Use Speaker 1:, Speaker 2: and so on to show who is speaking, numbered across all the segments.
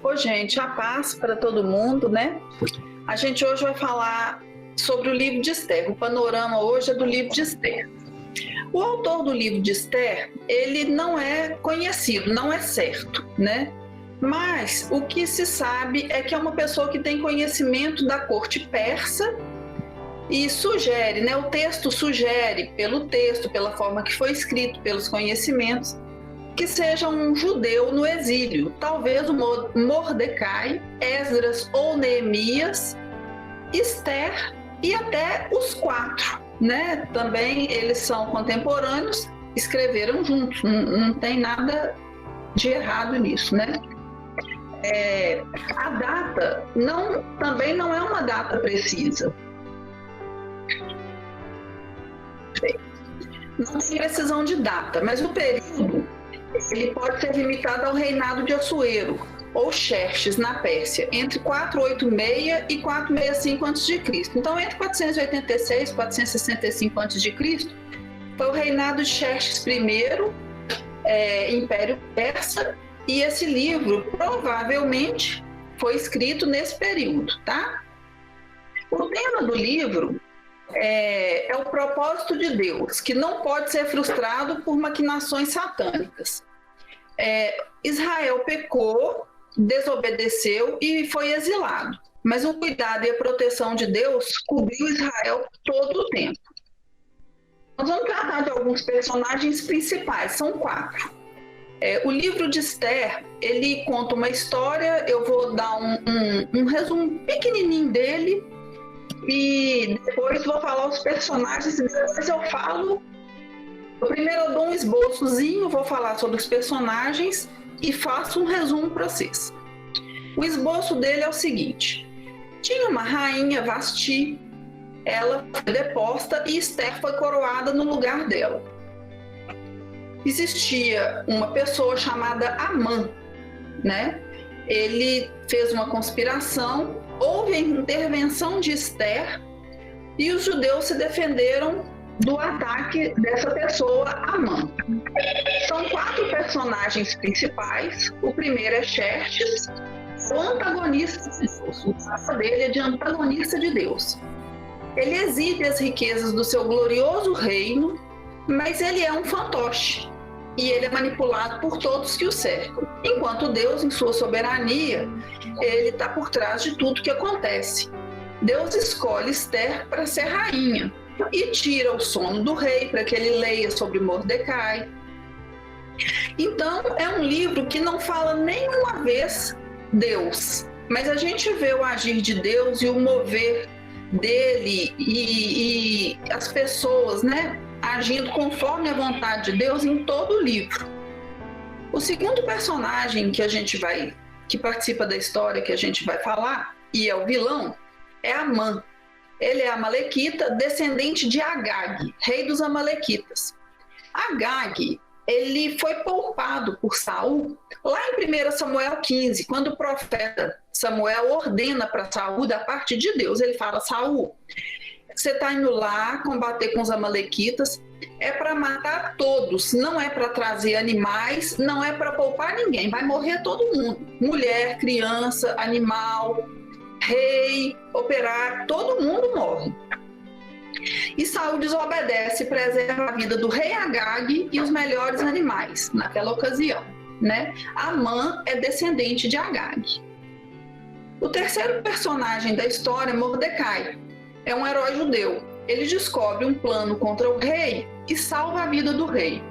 Speaker 1: Ô, gente, a paz para todo mundo, né? A gente hoje vai falar sobre o livro de Esther. O panorama hoje é do livro de Esther. O autor do livro de Esther, ele não é conhecido, não é certo, né? Mas o que se sabe é que é uma pessoa que tem conhecimento da corte persa e sugere, né? O texto sugere, pelo texto, pela forma que foi escrito, pelos conhecimentos, que seja um judeu no exílio, talvez o Mordecai, Esdras ou Neemias, Esther e até os quatro, né? Também eles são contemporâneos, escreveram juntos, não tem nada de errado nisso, né? A data também não é uma data precisa. Não tem precisão de data, mas o período ele pode ser limitado ao reinado de Assuero ou Xerxes na Pérsia, entre 486 e 465 a.C. Então, entre 486 e 465 a.C., foi o reinado de Xerxes I, Império Persa, e esse livro provavelmente foi escrito nesse período, tá? O tema do livro é o propósito de Deus, que não pode ser frustrado por maquinações satânicas. Israel pecou, desobedeceu e foi exilado, mas o cuidado e a proteção de Deus cobriu Israel todo o tempo. Nós vamos tratar de alguns personagens principais, são 4. O livro de Esther, ele conta uma história, eu vou dar um resumo pequenininho dele, e depois vou falar os personagens, e depois eu falo. Primeiro eu dou um esboçozinho, vou falar sobre os personagens e faço um resumo para vocês. O esboço dele é o seguinte: tinha uma rainha, Vasti, ela foi deposta e Esther foi coroada no lugar dela. Existia uma pessoa chamada Amã, né? Ele fez uma conspiração, houve a intervenção de Esther e os judeus se defenderam do ataque dessa pessoa, Amã. São 4 personagens principais. O primeiro é Xerxes, o antagonista de Deus. O traço dele é de antagonista de Deus. Ele exibe as riquezas do seu glorioso reino, mas ele é um fantoche e ele é manipulado por todos que o cercam. Enquanto Deus, em sua soberania, ele está por trás de tudo que acontece. Deus escolhe Esther para ser rainha e tira o sono do rei para que ele leia sobre Mordecai. Então, é um livro que não fala nenhuma vez Deus, mas a gente vê o agir de Deus e o mover dele e as pessoas, né, agindo conforme a vontade de Deus em todo o livro. O segundo personagem que participa da história que a gente vai falar, e é o vilão, é Amã. Ele é amalequita, descendente de Agag, rei dos amalequitas. Agag, ele foi poupado por Saul lá em 1 Samuel 15, quando o profeta Samuel ordena para Saul, da parte de Deus, ele fala: Saul, você está indo lá combater com os amalequitas, é para matar todos, não é para trazer animais, não é para poupar ninguém, vai morrer todo mundo, mulher, criança, animal, rei, operário, todo mundo morre. E Saul desobedece e preserva a vida do rei Agag e os melhores animais naquela ocasião, né? Amã é descendente de Agag. O terceiro personagem da história é Mordecai. É um herói judeu. Ele descobre um plano contra o rei e salva a vida do rei.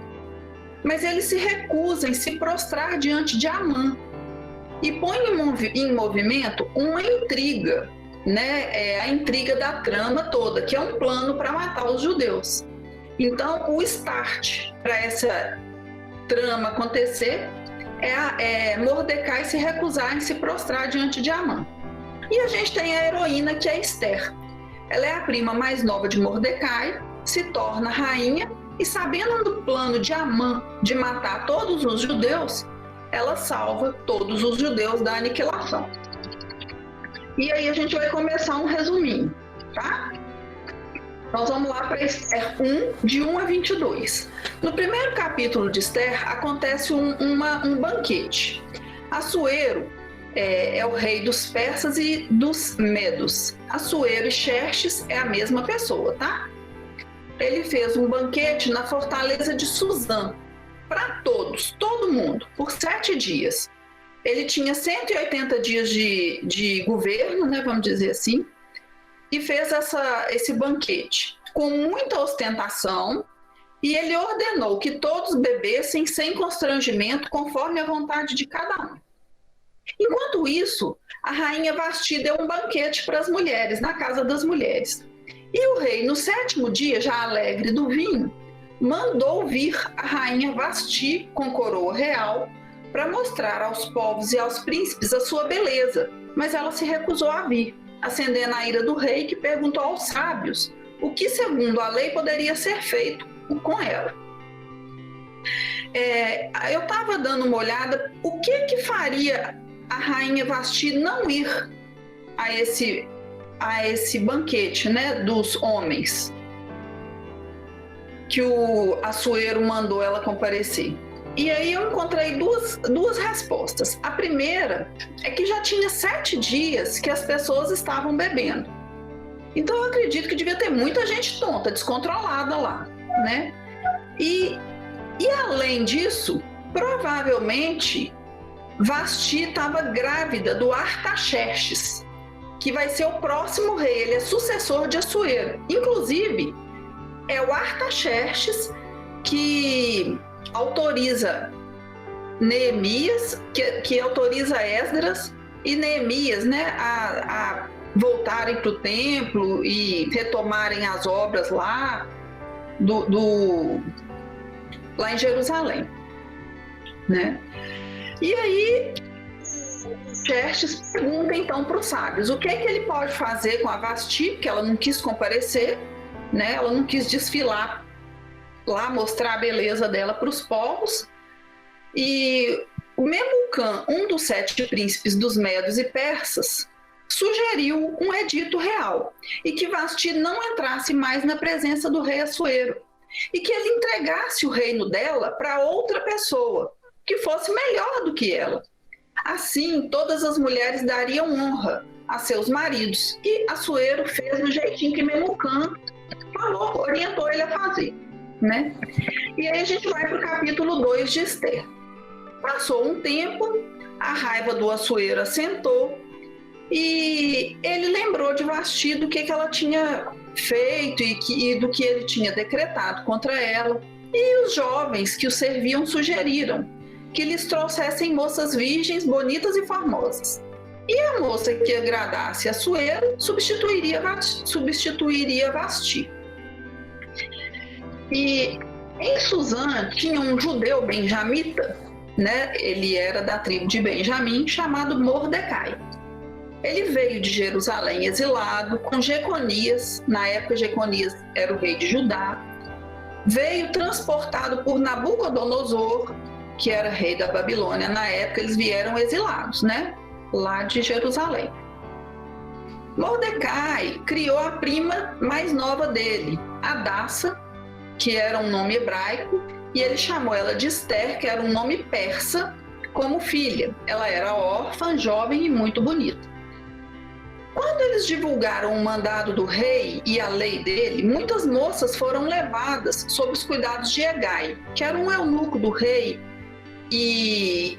Speaker 1: Mas ele se recusa em se prostrar diante de Amã e põe em movimento uma intriga, né? A intriga da trama toda, que é um plano para matar os judeus. Então, o start para essa trama acontecer é Mordecai se recusar em se prostrar diante de Amã. E a gente tem a heroína, que é Esther. Ela é a prima mais nova de Mordecai, se torna rainha e, sabendo do plano de Amã de matar todos os judeus, ela salva todos os judeus da aniquilação. E aí a gente vai começar um resuminho, tá? Nós vamos lá para Esther 1, de 1 a 22. No primeiro capítulo de Esther, acontece um banquete. Assuero é o rei dos persas e dos medos. Assuero e Xerxes é a mesma pessoa, tá? Ele fez um banquete na fortaleza de Suzã para todos, todo mundo, por 7 dias. Ele tinha 180 dias de governo, né, vamos dizer assim, e fez esse banquete com muita ostentação, e ele ordenou que todos bebessem sem constrangimento, conforme a vontade de cada um. Enquanto isso, a rainha Vasti deu um banquete para as mulheres, na casa das mulheres. E o rei, no 7º dia, já alegre do vinho, mandou vir a rainha Vasti com coroa real para mostrar aos povos e aos príncipes a sua beleza, mas ela se recusou a vir, acendendo a ira do rei, que perguntou aos sábios o que, segundo a lei, poderia ser feito com ela. Eu estava dando uma olhada, o que faria a rainha Vasti não ir a esse banquete, né, dos homens, que o Assuero mandou ela comparecer? E aí eu encontrei duas respostas. A primeira é que já tinha 7 dias que as pessoas estavam bebendo. Então eu acredito que devia ter muita gente tonta, descontrolada lá, né? E além disso, provavelmente Vasti estava grávida do Artaxerxes, que vai ser o próximo rei, ele é sucessor de Assuero. Inclusive, é o Artaxerxes que autoriza Neemias, que autoriza Esdras e Neemias, né, a voltarem para o templo e retomarem as obras lá lá em Jerusalém, né? E aí Xerxes pergunta então para os sábios o que é que ele pode fazer com a Vasti, porque ela não quis comparecer, né? Ela não quis desfilar lá, mostrar a beleza dela para os povos. E o Memucã, um dos 7 príncipes dos medos e persas, sugeriu um edito real e que Vasti não entrasse mais na presença do rei Assuero e que ele entregasse o reino dela para outra pessoa que fosse melhor do que ela. Assim, todas as mulheres dariam honra a seus maridos, e Assuero fez do jeitinho que Memucã falou, orientou ele a fazer, né? E aí a gente vai para o capítulo 2 de Esther. Passou um tempo, a raiva do Assuero assentou e ele lembrou de Vasti do que ela tinha feito e do que ele tinha decretado contra ela. E os jovens que o serviam sugeriram que lhes trouxessem moças virgens, bonitas e formosas. E a moça que agradasse Assuero substituiria Vasti. E em Suzã tinha um judeu benjamita, né? Ele era da tribo de Benjamim, chamado Mordecai. Ele veio de Jerusalém exilado com Jeconias, na época Jeconias era o rei de Judá, veio transportado por Nabucodonosor, que era rei da Babilônia. Na época eles vieram exilados, né? Lá de Jerusalém. Mordecai criou a prima mais nova dele, Hadassa, que era um nome hebraico, e ele chamou ela de Esther, que era um nome persa, como filha. Ela era órfã, jovem e muito bonita. Quando eles divulgaram o mandado do rei e a lei dele, muitas moças foram levadas sob os cuidados de Hegai, que era um eunuco do rei e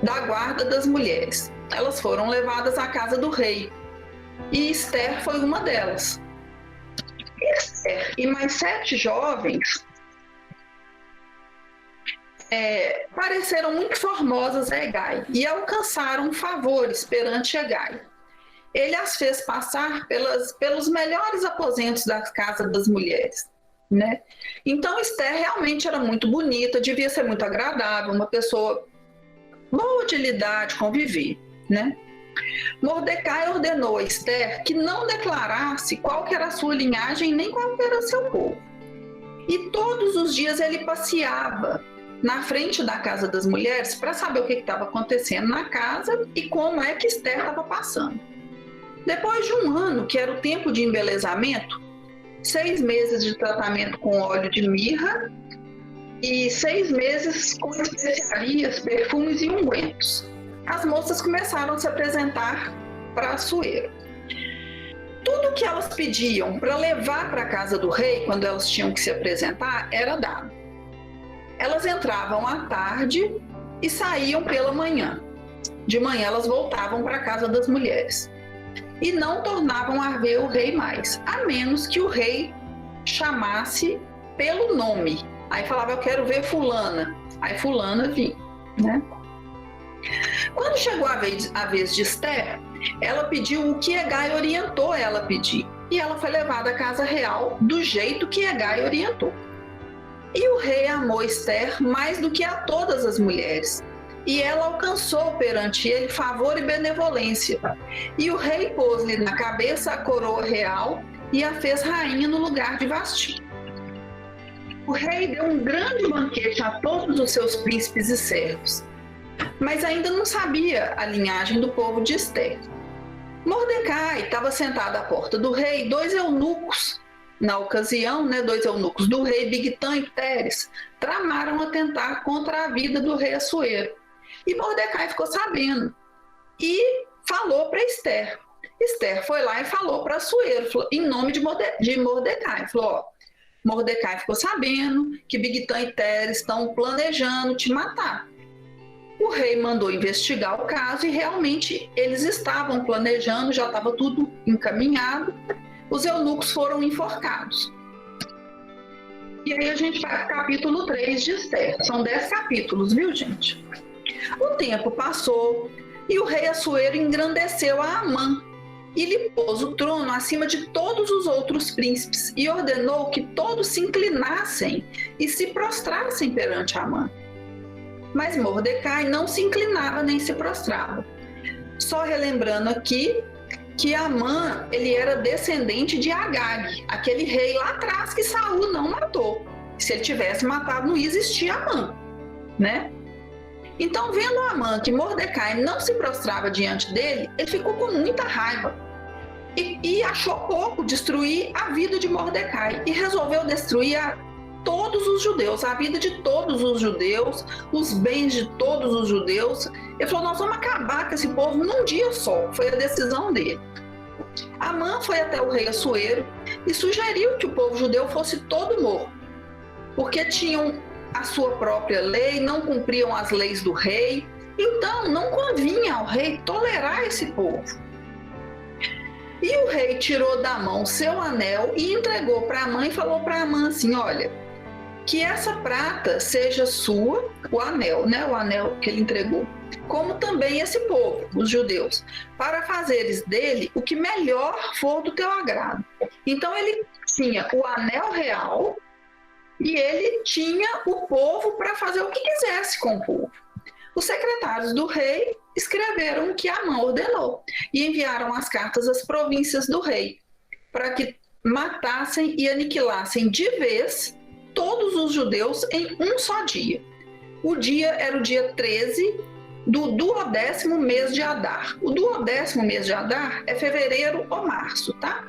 Speaker 1: da guarda das mulheres. Elas foram levadas à casa do rei e Esther foi uma delas. Esther e mais 7 jovens pareceram muito formosas a Hegai e alcançaram favores perante Hegai. Ele as fez passar pelos melhores aposentos da casa das mulheres, né? Então Esther realmente era muito bonita, devia ser muito agradável, uma pessoa boa de lidar, de conviver, né? Mordecai ordenou a Esther que não declarasse qual que era a sua linhagem nem qual que era seu povo. E todos os dias ele passeava na frente da casa das mulheres para saber o que estava acontecendo na casa e como é que Esther estava passando. Depois de um ano, que era o tempo de embelezamento, 6 meses de tratamento com óleo de mirra e 6 meses com especiarias, perfumes e ungüentos. as moças começaram a se apresentar para Assuero. Tudo que elas pediam para levar para a casa do rei, quando elas tinham que se apresentar, era dado. Elas entravam à tarde e saíam pela manhã. De manhã elas voltavam para a casa das mulheres. E não tornavam a ver o rei mais, a menos que o rei chamasse pelo nome. Aí falava, eu quero ver fulana. Aí fulana vinha, né? Quando chegou a vez de Esther, ela pediu o que Hegai orientou ela a pedir. E ela foi levada à casa real do jeito que Hegai orientou. E o rei amou Esther mais do que a todas as mulheres. E ela alcançou perante ele favor e benevolência. E o rei pôs-lhe na cabeça a coroa real e a fez rainha no lugar de Vasti. O rei deu um grande banquete a todos os seus príncipes e servos, mas ainda não sabia a linhagem do povo de Esther. Mordecai estava sentado à porta do rei, 2 eunucos, na ocasião, dois eunucos do rei, Bigtã e Teres, tramaram atentar contra a vida do rei Assuero. E Mordecai ficou sabendo e falou para Esther. Esther foi lá e falou para Assuero, em nome de Mordecai, falou, ó, Mordecai ficou sabendo que Bigtã e Teres estão planejando te matar. O rei mandou investigar o caso e realmente eles estavam planejando, já estava tudo encaminhado. Os eunucos foram enforcados. E aí a gente vai para o capítulo 3 de Esther. São 10 capítulos, viu, gente? O tempo passou e o rei Assuero engrandeceu a Amã e lhe pôs o trono acima de todos os outros príncipes e ordenou que todos se inclinassem e se prostrassem perante Amã. Mas Mordecai não se inclinava nem se prostrava. Só relembrando aqui que Amã, ele era descendente de Agag, aquele rei lá atrás que Saul não matou. Se ele tivesse matado, não existia Amã, né? Então, vendo Amã que Mordecai não se prostrava diante dele, ele ficou com muita raiva e achou pouco destruir a vida de Mordecai e resolveu destruir todos os judeus, a vida de todos os judeus, os bens de todos os judeus. Ele falou, nós vamos acabar com esse povo num dia só. Foi a decisão dele. Amã foi até o rei Assuero e sugeriu que o povo judeu fosse todo morto, porque tinham a sua própria lei, não cumpriam as leis do rei, então não convinha ao rei tolerar esse povo. E o rei tirou da mão seu anel e entregou para Amã e falou para Amã assim, olha, que essa prata seja sua, o anel que ele entregou, como também esse povo, os judeus, para fazeres dele o que melhor for do teu agrado. Então ele tinha o anel real e ele tinha o povo para fazer o que quisesse com o povo. Os secretários do rei escreveram o que Amã ordenou e enviaram as cartas às províncias do rei, para que matassem e aniquilassem de vez todos os judeus em um só dia. O dia era o dia 13 do 12º mês de Adar. O 12º mês de Adar é fevereiro ou março, tá?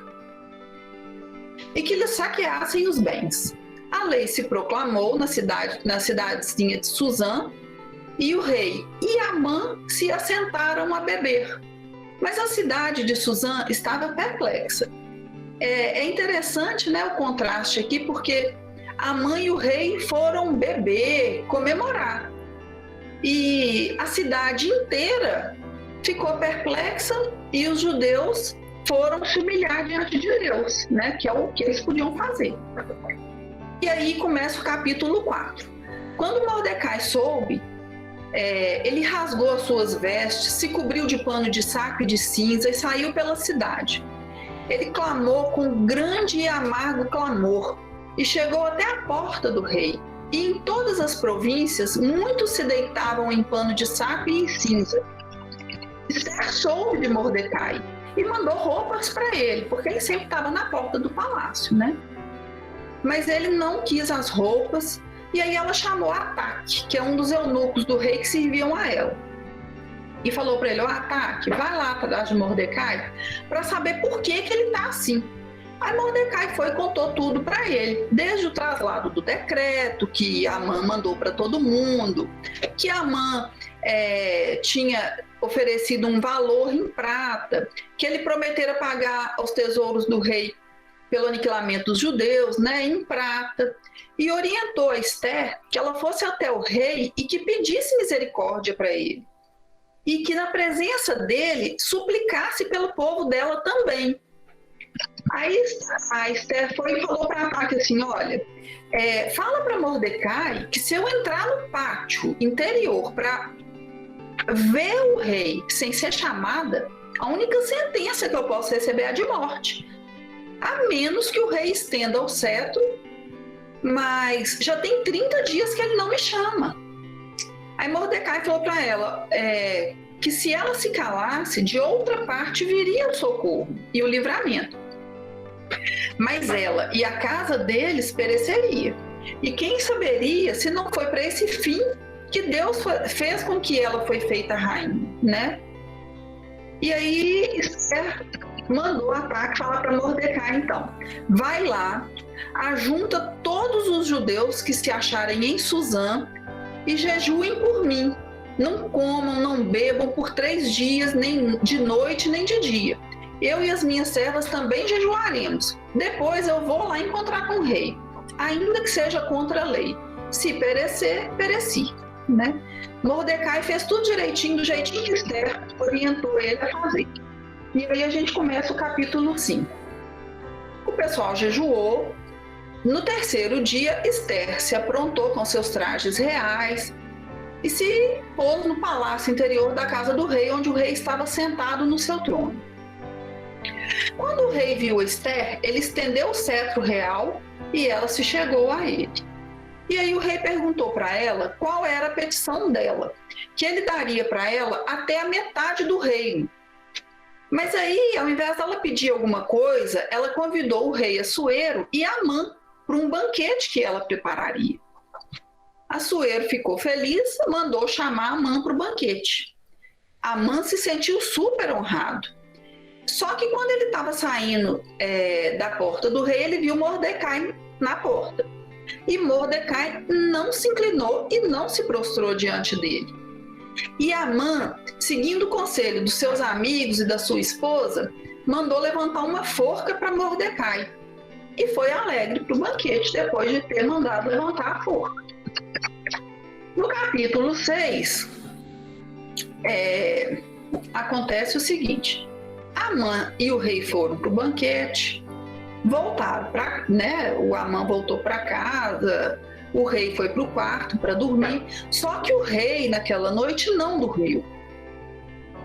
Speaker 1: E que lhes saqueassem os bens. A lei se proclamou na cidadezinha de Suzã, e o rei e Amã se assentaram a beber. Mas a cidade de Suzã estava perplexa. É interessante, né, o contraste aqui, porque Amã e o rei foram beber, comemorar. E a cidade inteira ficou perplexa e os judeus foram se humilhar diante de Deus, né, que é o que eles podiam fazer. E aí começa o capítulo 4. Quando Mordecai soube, ele rasgou as suas vestes, se cobriu de pano de saco e de cinza e saiu pela cidade. Ele clamou com grande e amargo clamor e chegou até a porta do rei. E em todas as províncias, muitos se deitavam em pano de saco e em cinza. Esther soube de Mordecai e mandou roupas para ele, porque ele sempre estava na porta do palácio, né? Mas ele não quis as roupas, e aí ela chamou Ataque, que é um dos eunucos do rei que serviam a ela. E falou para ele, Ataque, vai lá atrás de Mordecai para saber por que ele está assim. Aí Mordecai foi e contou tudo para ele, desde o traslado do decreto, que Amã mandou para todo mundo, que Amã tinha oferecido um valor em prata, que ele prometera pagar aos tesouros do rei pelo aniquilamento dos judeus, né, em prata, e orientou a Esther que ela fosse até o rei e que pedisse misericórdia para ele, e que na presença dele suplicasse pelo povo dela também. Aí a Esther foi e falou para Ataque assim, olha, fala para Mordecai que se eu entrar no pátio interior para ver o rei sem ser chamada, a única sentença que eu posso receber é a de morte, a menos que o rei estenda o cetro, mas já tem 30 dias que ele não me chama. Aí Mordecai falou para ela que se ela se calasse, de outra parte viria o socorro e o livramento, mas ela e a casa deles pereceria. E quem saberia se não foi para esse fim que Deus fez com que ela foi feita rainha, né? E aí Esther mandou Ataque falar para Mordecai, então, vai lá, ajunta todos os judeus que se acharem em Suzã e jejuem por mim. Não comam, não bebam por 3 dias, nem de noite nem de dia. Eu e as minhas servas também jejuaremos. Depois eu vou lá encontrar com o rei, ainda que seja contra a lei. Se perecer, pereci, né? Mordecai fez tudo direitinho, do jeitinho que Esther orientou ele a fazer. E aí a gente começa o capítulo 5. O pessoal jejuou. No 3º dia, Esther se aprontou com seus trajes reais e se pôs no palácio interior da casa do rei, onde o rei estava sentado no seu trono. Quando o rei viu Esther, ele estendeu o cetro real e ela se chegou a ele. E aí o rei perguntou para ela qual era a petição dela, que ele daria para ela até a metade do reino. Mas aí, ao invés dela pedir alguma coisa, ela convidou o rei Assuero e Amã para um banquete que ela prepararia. Assuero ficou feliz, mandou chamar Amã para o banquete. Amã se sentiu super honrado. Só que quando ele estava saindo da porta do rei, ele viu Mordecai na porta. E Mordecai não se inclinou e não se prostrou diante dele. E Amã, seguindo o conselho dos seus amigos e da sua esposa, mandou levantar uma forca para Mordecai. E foi alegre para o banquete depois de ter mandado levantar a forca. No capítulo 6, acontece o seguinte: Amã e o rei foram para o banquete, voltaram para, né? O Amã voltou para casa, o rei foi para o quarto para dormir. Só que o rei naquela noite não dormiu.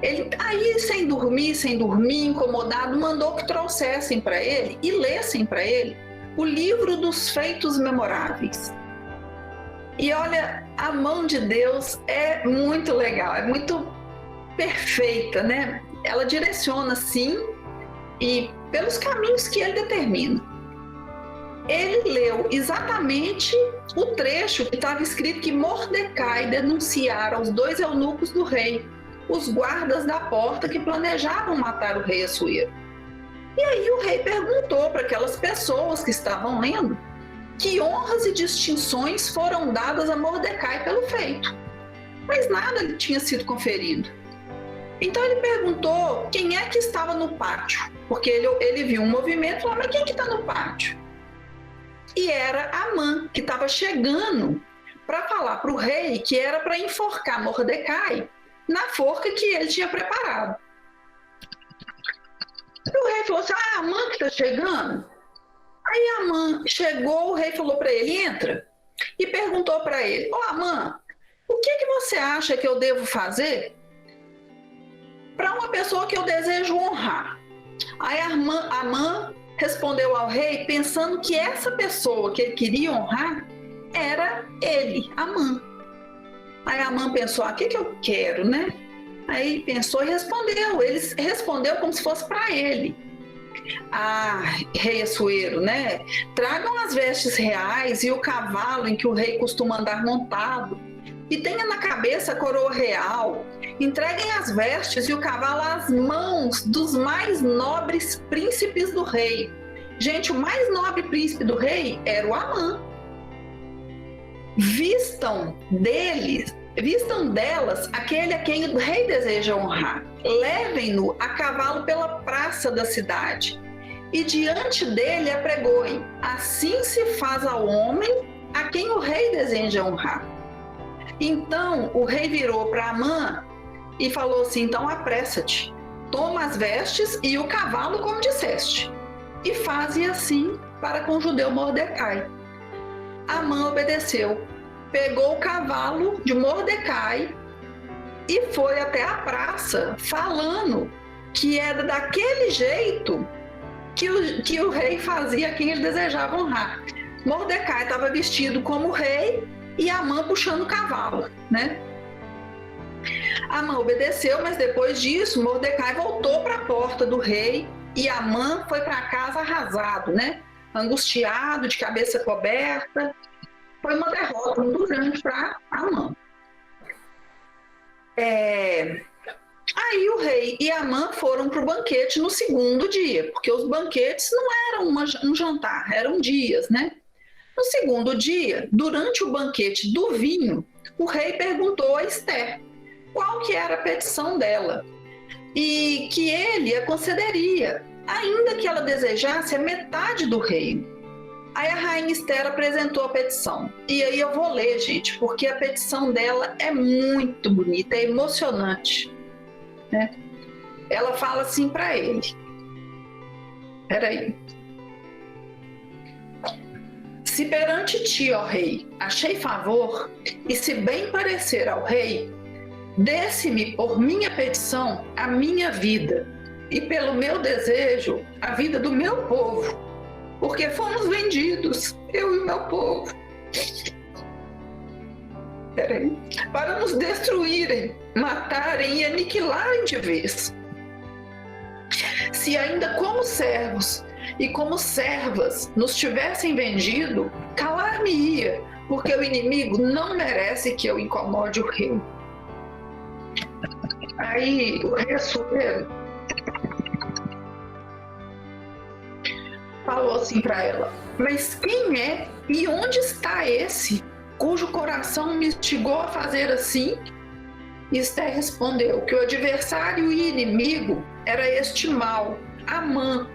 Speaker 1: Ele aí sem dormir, incomodado, mandou que trouxessem para ele e lessem para ele o livro dos feitos memoráveis. E olha, a mão de Deus é muito legal, é muito perfeita, né? Ela direciona sim e pelos caminhos que ele determina. Ele leu exatamente o trecho que estava escrito que Mordecai denunciara aos 2 eunucos do rei, os guardas da porta que planejavam matar o rei Assuero. E aí o rei perguntou para aquelas pessoas que estavam lendo que honras e distinções foram dadas a Mordecai pelo feito, mas nada lhe tinha sido conferido. Então ele perguntou quem é que estava no pátio, porque ele viu um movimento e falou, mas quem que está no pátio? E era Amã, que estava chegando para falar para o rei que era para enforcar Mordecai na forca que ele tinha preparado. E o rei falou assim, Amã que está chegando? Aí Amã chegou, o rei falou para ele, entra, e perguntou para ele, Amã, o que você acha que eu devo fazer para uma pessoa que eu desejo honrar? Aí Amã respondeu ao rei pensando que essa pessoa que ele queria honrar era ele, Amã. Aí Amã pensou, o que eu quero, né? Aí pensou e respondeu. Ele respondeu como se fosse para ele. Rei Assuero, né? Tragam as vestes reais e o cavalo em que o rei costuma andar montado. E tenha na cabeça a coroa real. Entreguem as vestes e o cavalo às mãos dos mais nobres príncipes do rei, Gente, o mais nobre príncipe do rei era o Amã. Vistam delas aquele a quem o rei deseja honrar. Levem-no a cavalo pela praça da cidade e diante dele apregoem. Assim se faz ao homem a quem o rei deseja honrar. Então o rei virou para Amã e falou assim: então apressa-te, toma as vestes e o cavalo como disseste, e faze assim para com o judeu Mordecai. Amã obedeceu, pegou o cavalo de Mordecai e foi até a praça, falando que era daquele jeito que o rei fazia a quem ele desejava honrar. Mordecai estava vestido como rei e Amã puxando o cavalo, né? Amã obedeceu, mas depois disso Mordecai voltou para a porta do rei e Amã foi para casa arrasado, né? Angustiado, de cabeça coberta. Foi uma derrota muito grande para Amã. Aí o rei e Amã foram para o banquete no segundo dia, porque os banquetes não eram um jantar, eram dias, né? No segundo dia, durante o banquete do vinho, o rei perguntou a Ester qual que era a petição dela e que ele a concederia, ainda que ela desejasse a metade do reino. Aí a rainha Ester apresentou a petição. E aí eu vou ler, gente, porque a petição dela é muito bonita, é emocionante, né? Ela fala assim para ele. Peraí. Se perante ti, ó rei, achei favor, e se bem parecer ao rei, desse-me por minha petição a minha vida, e pelo meu desejo a vida do meu povo, porque fomos vendidos, eu e o meu povo, para nos destruírem, matarem e aniquilarem de vez. Se ainda como servos e como servas nos tivessem vendido, calar-me-ia, porque o inimigo não merece que eu incomode o rei. Aí o rei Assuero falou assim para ela: mas quem é e onde está esse cujo coração me instigou a fazer assim? E Ester respondeu que o adversário e inimigo era este mal, Amã.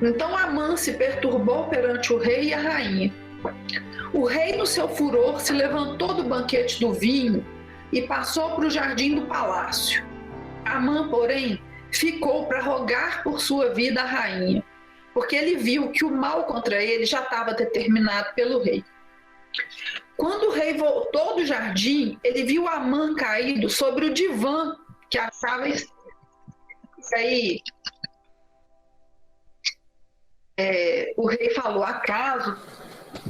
Speaker 1: Então Amã se perturbou perante o rei e a rainha. O rei, no seu furor, se levantou do banquete do vinho e passou para o jardim do palácio. Amã, porém, ficou para rogar por sua vida à rainha, porque ele viu que o mal contra ele já estava determinado pelo rei. Quando o rei voltou do jardim, ele viu Amã caído sobre o divã que achava aí. O rei falou: acaso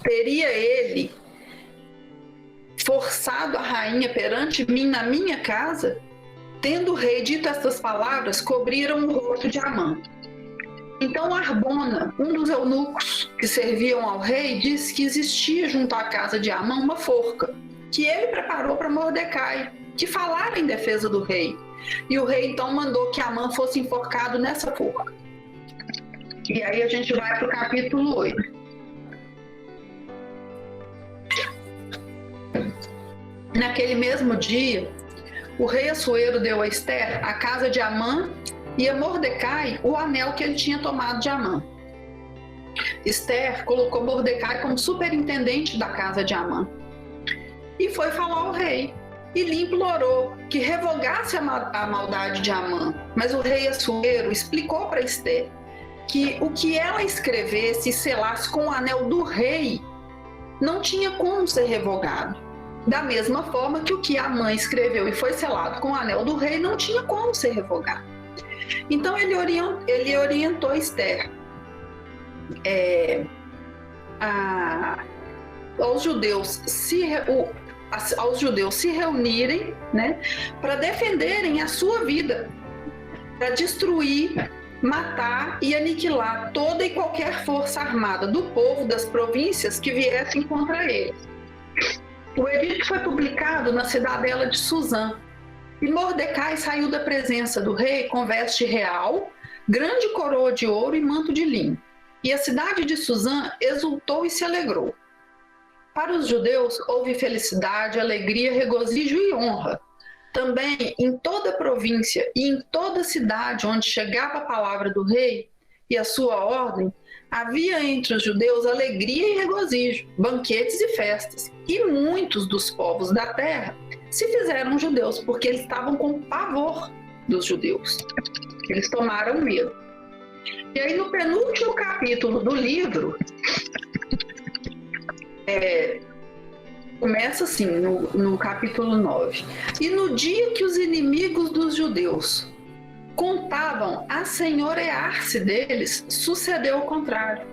Speaker 1: teria ele forçado a rainha perante mim na minha casa? Tendo o rei dito estas palavras, cobriram o rosto de Amã. Então Arbona, um dos eunucos que serviam ao rei, disse que existia junto à casa de Amã uma forca, que ele preparou para Mordecai, que falara em defesa do rei. E o rei então mandou que Amã fosse enforcado nessa forca. E aí a gente vai para o capítulo 8. Naquele mesmo dia, o rei Assuero deu a Ester a casa de Amã e a Mordecai o anel que ele tinha tomado de Amã. Ester colocou Mordecai como superintendente da casa de Amã e foi falar ao rei e lhe implorou que revogasse a maldade de Amã. Mas o rei Assuero explicou para Ester que o que ela escrevesse e selasse com o anel do rei não tinha como ser revogado. Da mesma forma que o que Amã escreveu e foi selado com o anel do rei não tinha como ser revogado. Então ele orientou Ester aos judeus se reunirem, né, para defenderem a sua vida, para destruir, matar e aniquilar toda e qualquer força armada do povo das províncias que viessem contra eles. O edito foi publicado na cidadela de Suzã, e Mordecai saiu da presença do rei com veste real, grande coroa de ouro e manto de linho. E a cidade de Suzã exultou e se alegrou. Para os judeus houve felicidade, alegria, regozijo e honra. Também em toda a província e em toda a cidade onde chegava a palavra do rei e a sua ordem, havia entre os judeus alegria e regozijo, banquetes e festas. E muitos dos povos da terra se fizeram judeus, porque eles estavam com pavor dos judeus. Eles tomaram medo. E aí no penúltimo capítulo do livro, começa assim, no capítulo 9. E no dia que os inimigos dos judeus contavam assenhorear-se deles, sucedeu o contrário.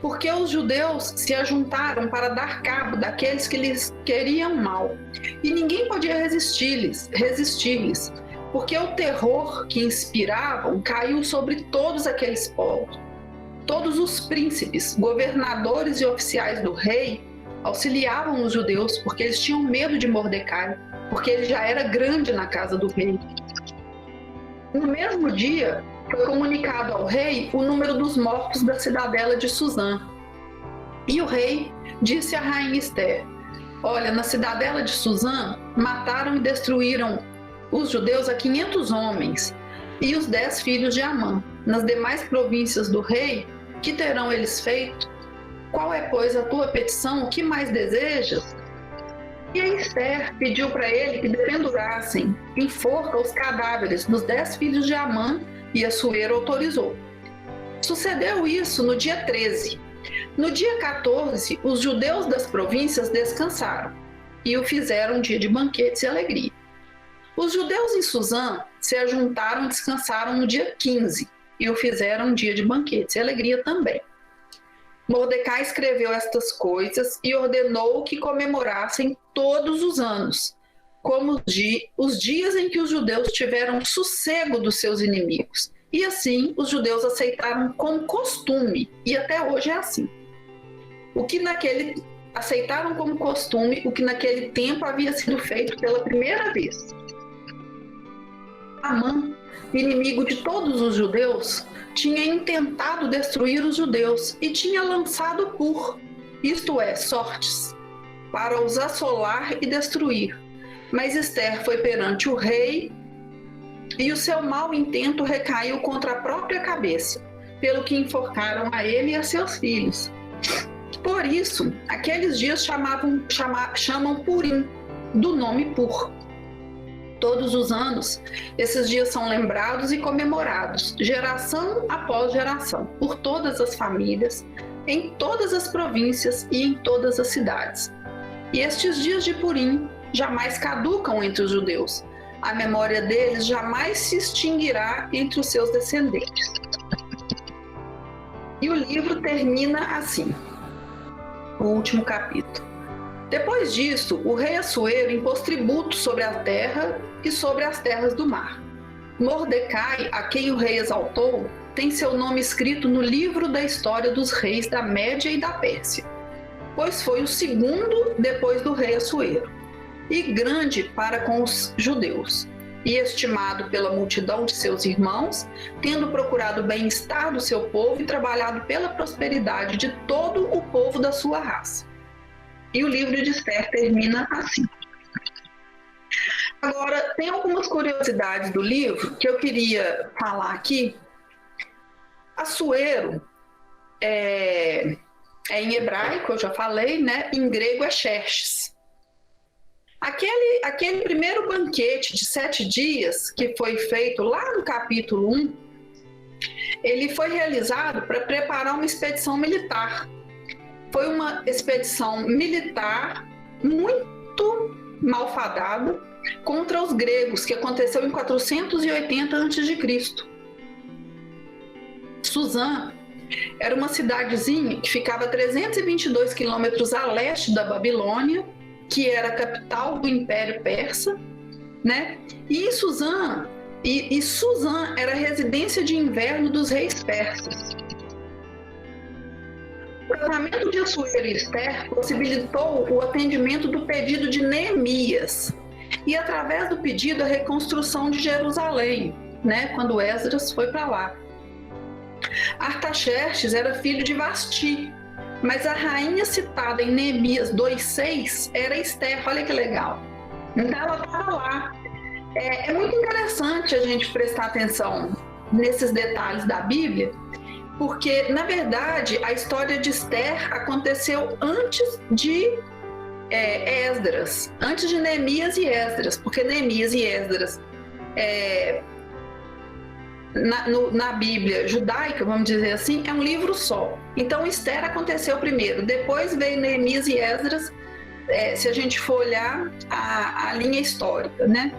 Speaker 1: Porque os judeus se ajuntaram para dar cabo daqueles que lhes queriam mal. E ninguém podia resistir-lhes, porque o terror que inspiravam caiu sobre todos aqueles povos. Todos os príncipes, governadores e oficiais do rei auxiliavam os judeus porque eles tinham medo de Mordecai, porque ele já era grande na casa do rei. No mesmo dia, foi comunicado ao rei o número dos mortos da cidadela de Suzã. E o rei disse à rainha Ester: olha, na cidadela de Suzã mataram e destruíram os judeus a 500 homens e os 10 filhos de Amã. Nas demais províncias do rei, que terão eles feito? Qual é, pois, a tua petição? O que mais desejas? E a Ester pediu para ele que dependurassem em forca os cadáveres dos 10 filhos de Amã, e Assuero autorizou. Sucedeu isso no dia 13. No dia 14, os judeus das províncias descansaram e o fizeram um dia de banquetes e alegria. Os judeus em Suzã se ajuntaram e descansaram no dia 15 e o fizeram um dia de banquetes e alegria também. Mordecai escreveu estas coisas e ordenou que comemorassem todos os anos, como os dias em que os judeus tiveram sossego dos seus inimigos. E assim os judeus aceitaram como costume, e até hoje é assim. Aceitaram como costume o que naquele tempo havia sido feito pela primeira vez. Amã, inimigo de todos os judeus, tinha intentado destruir os judeus e tinha lançado isto é, sortes, para os assolar e destruir. Mas Ester foi perante o rei e o seu mau intento recaiu contra a própria cabeça, pelo que enforcaram a ele e a seus filhos. Por isso, aqueles dias chamam Purim, do nome Pur. Todos os anos, esses dias são lembrados e comemorados, geração após geração, por todas as famílias, em todas as províncias e em todas as cidades. E estes dias de Purim jamais caducam entre os judeus. A memória deles jamais se extinguirá entre os seus descendentes. E o livro termina assim, o último capítulo. Depois disso, o rei Assuero impôs tributo sobre a terra e sobre as terras do mar. Mordecai, a quem o rei exaltou, tem seu nome escrito no livro da história dos reis da Média e da Pérsia, pois foi o segundo depois do rei Assuero, e grande para com os judeus, e estimado pela multidão de seus irmãos, tendo procurado o bem-estar do seu povo e trabalhado pela prosperidade de todo o povo da sua raça. E o livro de Ester termina assim. Agora, tem algumas curiosidades do livro que eu queria falar aqui. Assuero é em hebraico, eu já falei, né? Em grego é Xerxes. Aquele primeiro banquete de 7 dias que foi feito lá no capítulo 1, ele foi realizado para preparar uma expedição militar. Foi uma expedição militar muito malfadada contra os gregos, que aconteceu em 480 a.C. Suzã era uma cidadezinha que ficava a 322 quilômetros a leste da Babilônia, que era a capital do Império Persa, né? E Suzã era a residência de inverno dos reis persas. O casamento de Assuero e Ester possibilitou o atendimento do pedido de Neemias e, através do pedido, a reconstrução de Jerusalém, né, quando Esdras foi para lá. Artaxerxes era filho de Vasti, mas a rainha citada em Neemias 2:6 era Esther. Olha que legal. Então ela estava lá. É muito interessante a gente prestar atenção nesses detalhes da Bíblia, porque, na verdade, a história de Esther aconteceu antes de Esdras, antes de Neemias e Esdras, porque Neemias e Esdras, na Bíblia judaica, vamos dizer assim, é um livro só. Então, Esther aconteceu primeiro, depois veio Neemias e Esdras, se a gente for olhar a linha histórica, né?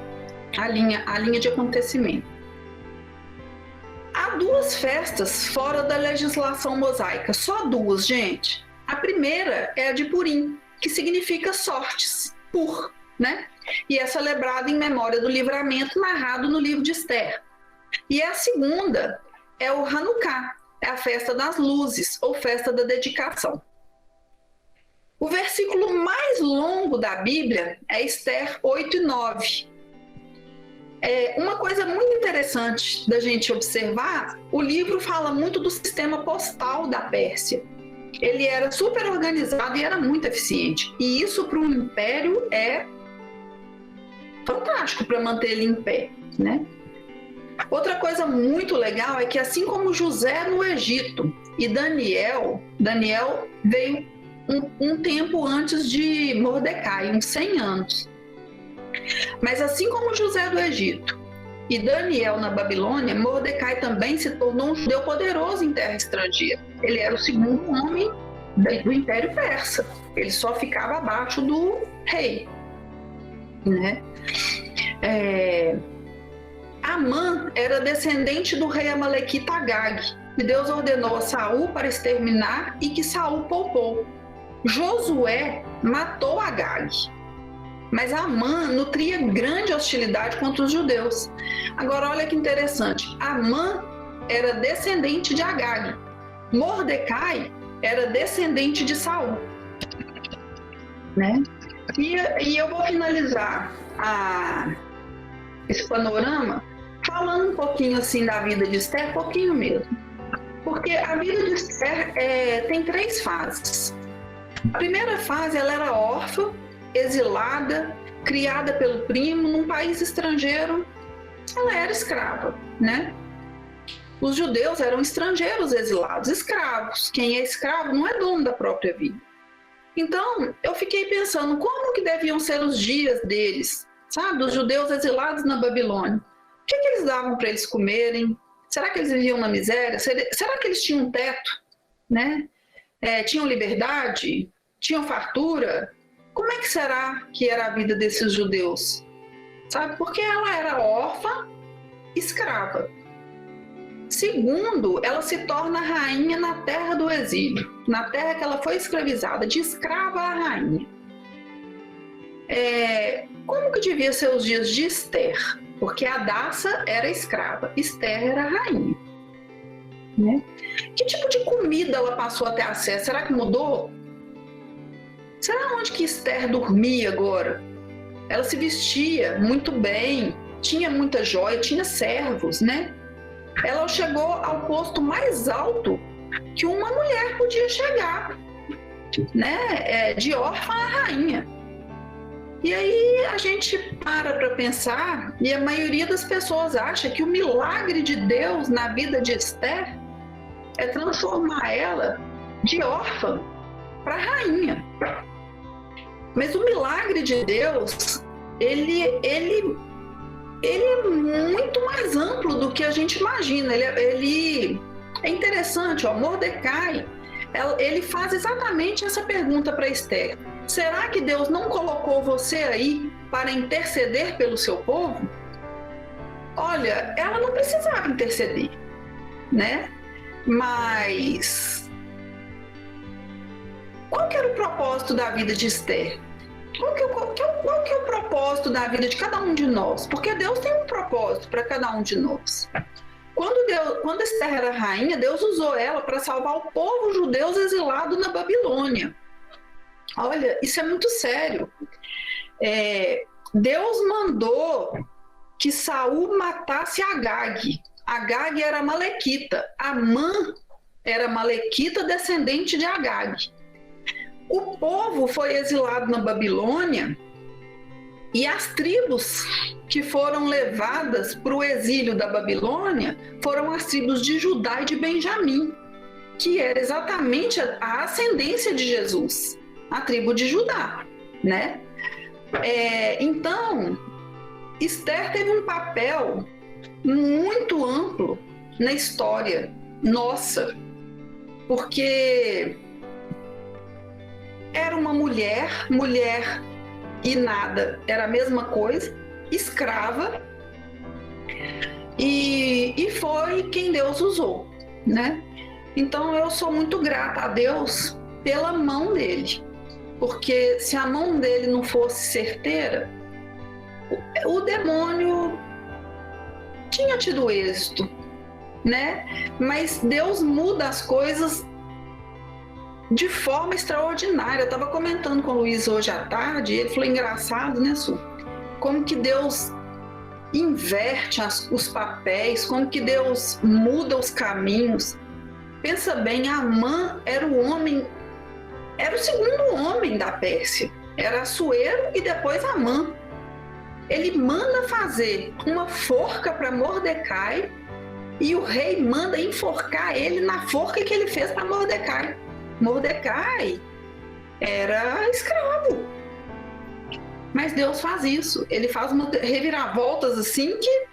Speaker 1: A linha de acontecimento. Há duas festas fora da legislação mosaica, só duas, gente. A primeira é a de Purim, que significa sortes, pur, né? E é celebrada em memória do livramento narrado no livro de Esther. E a segunda é o Hanukkah, é a festa das luzes, ou festa da dedicação. O versículo mais longo da Bíblia é Esther 8:9. Uma coisa muito interessante da gente observar, o livro fala muito do sistema postal da Pérsia. Ele era super organizado e era muito eficiente. E isso para um império é fantástico para manter ele em pé, né? Outra coisa muito legal é que, assim como José no Egito e Daniel veio um tempo antes de Mordecai, uns 100 anos. Mas assim como José do Egito e Daniel na Babilônia, Mordecai também se tornou um judeu poderoso em terra estrangeira. Ele era o segundo homem do Império Persa. Ele só ficava abaixo do rei, né? Amã era descendente do rei amalequita Agag, que Deus ordenou a Saul para exterminar e que Saul poupou. Josué matou Agag, mas Amã nutria grande hostilidade contra os judeus. Agora, olha que interessante. Amã era descendente de Agag. Mordecai era descendente de Saul, né? E eu vou finalizar esse panorama falando um pouquinho assim da vida de Esther, pouquinho mesmo. Porque a vida de Esther tem 3 fases. A primeira fase, ela era órfã, exilada, criada pelo primo num país estrangeiro. Ela era escrava, né? Os judeus eram estrangeiros exilados, escravos. Quem é escravo não é dono da própria vida. Então, eu fiquei pensando como que deviam ser os dias deles, sabe? Os judeus exilados na Babilônia. O que eles davam para eles comerem? Será que eles viviam na miséria? Será que eles tinham um teto, né? Tinham liberdade? Tinham fartura? Como é que será que era a vida desses judeus? Sabe? Porque ela era órfã, escrava. Segundo, ela se torna rainha na terra do exílio, na terra que ela foi escravizada, de escrava a rainha. Como que devia ser os dias de Esther? Porque Hadassah era escrava, Esther era rainha, né? Que tipo de comida ela passou a ter acesso? Será que mudou? Será onde que Esther dormia agora? Ela se vestia muito bem, tinha muita joia, tinha servos, né? Ela chegou ao posto mais alto que uma mulher podia chegar, né? De órfã a rainha. E aí a gente para pensar, e a maioria das pessoas acha que o milagre de Deus na vida de Esther é transformar ela de órfã para rainha. Mas o milagre de Deus, ele é muito mais amplo do que a gente imagina. Ele é interessante, ó, Mordecai, ele faz exatamente essa pergunta para Esther. Será que Deus não colocou você aí para interceder pelo seu povo? Olha, ela não precisava interceder, né? Mas qual que era o propósito da vida de Esther? Qual que é o propósito da vida de cada um de nós? Porque Deus tem um propósito para cada um de nós. Quando Esther era rainha, Deus usou ela para salvar o povo judeu exilado na Babilônia. Olha, isso é muito sério. Deus mandou que Saul matasse Agag. Agag era malequita, Amã era malequita, descendente de Agag. O povo foi exilado na Babilônia e as tribos que foram levadas para o exílio da Babilônia foram as tribos de Judá e de Benjamim, que era exatamente a ascendência de Jesus, a tribo de Judá, né? Então, Esther teve um papel muito amplo na história nossa, porque era uma mulher e nada, era a mesma coisa, escrava, e foi quem Deus usou, né? Então eu sou muito grata a Deus pela mão dele, porque se a mão dele não fosse certeira, o demônio tinha tido êxito, né? Mas Deus muda as coisas de forma extraordinária. Eu estava comentando com o Luiz hoje à tarde, e ele falou, engraçado, né, Su? Como que Deus inverte os papéis, como que Deus muda os caminhos. Pensa bem, Amã era o segundo homem da Pérsia. Era Assuero e depois Amã. Ele manda fazer uma forca para Mordecai e o rei manda enforcar ele na forca que ele fez para Mordecai. Mordecai era escravo. Mas Deus faz isso. Ele faz uma reviravoltas assim que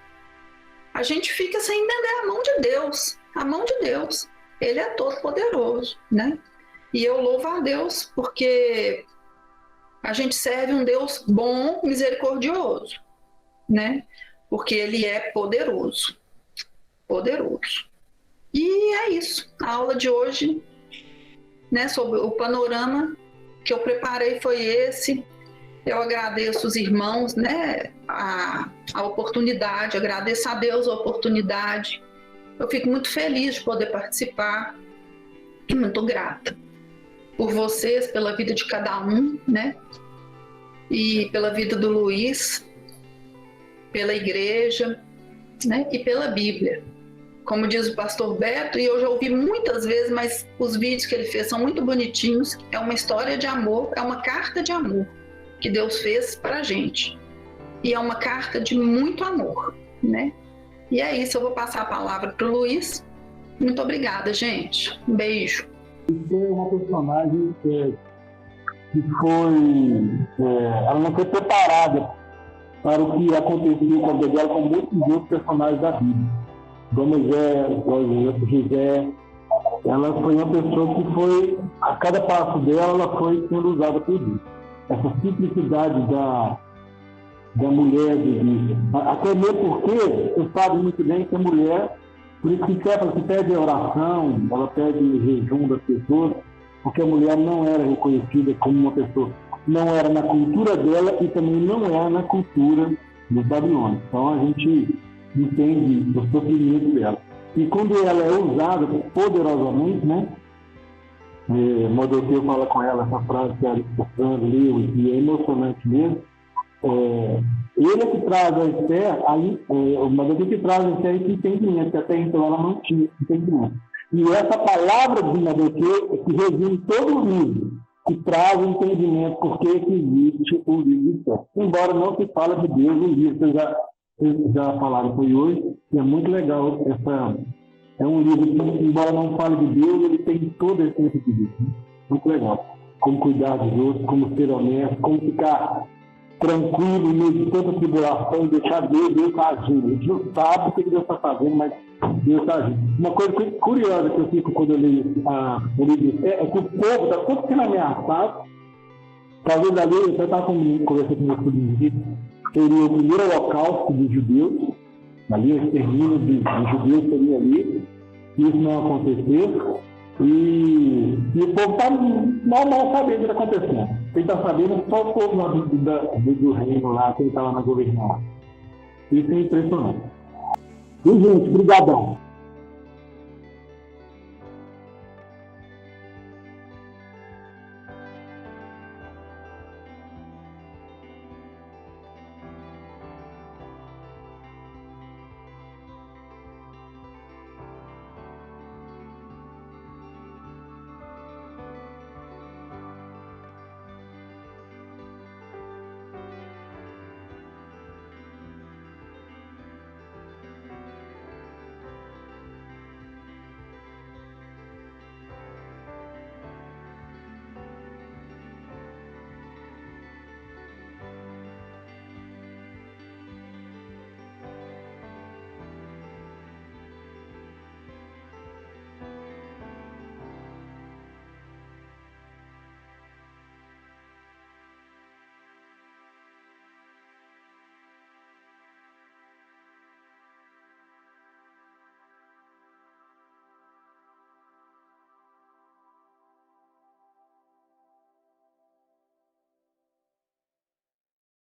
Speaker 1: a gente fica sem entender a mão de Deus. A mão de Deus. Ele é todo poderoso, né? E eu louvo a Deus porque a gente serve um Deus bom, misericordioso, né? Porque ele é poderoso. Poderoso. E é isso. A aula de hoje, né, sobre o panorama que eu preparei foi esse. Eu agradeço os irmãos, né, a oportunidade, agradeço a Deus a oportunidade. Eu fico muito feliz de poder participar e muito grata por vocês, pela vida de cada um, né, e pela vida do Luiz, pela igreja, né, e pela Bíblia. Como diz o pastor Beto, e eu já ouvi muitas vezes, mas os vídeos que ele fez são muito bonitinhos, é uma história de amor, é uma carta de amor que Deus fez para a gente. E é uma carta de muito amor, né? E é isso, eu vou passar a palavra para o Luiz. Muito obrigada, gente. Um beijo.
Speaker 2: Foi uma personagem que foi... ela não foi preparada para o que aconteceu com a vida dela, com muitos outros personagens da Bíblia. Dona José, ela foi uma pessoa que foi, a cada passo dela, ela foi sendo usada por Deus. Essa simplicidade da mulher, até mesmo porque você sabe muito bem que a mulher, por isso que pede a oração, ela pede o jejum das pessoas, porque a mulher não era reconhecida como uma pessoa, não era na cultura dela e também não era na cultura dos babilônios. Então a gente entende o sofrimento dela. E quando ela é usada poderosamente, né? Mardoqueu fala com ela essa frase que a Fran leu, e é emocionante mesmo. Ele é que traz a Esther, o Mardoqueu que traz a Esther esse entendimento, que até então ela não tinha esse entendimento. E essa palavra de Mardoqueu que resume todo o livro, que traz o entendimento por que existe o livro de Esther. Embora não se fale de Deus no livro, vocês já falaram, foi hoje, e é muito legal é um livro que, embora não fale de Deus, ele tem todo esse sentido. Muito legal. Como cuidar dos outros, como ser honesto, como ficar tranquilo no meio de tanta tribulação, deixar Deus tá agindo. A gente não sabe o que Deus está fazendo, mas Deus está agindo. Uma coisa curiosa que eu fico quando eu leio o livro é que o povo está todo sendo ameaçado. Talvez ali, eu estava conversando com meus filhos, seria o primeiro holocausto dos judeus. Ali, o extermínio dos judeus seria ali, isso não aconteceu, e o povo está mal sabendo o que está acontecendo. Quem está sabendo é só o povo lá do reino lá, quem está lá na governança. Isso é impressionante. E, gente, brigadão.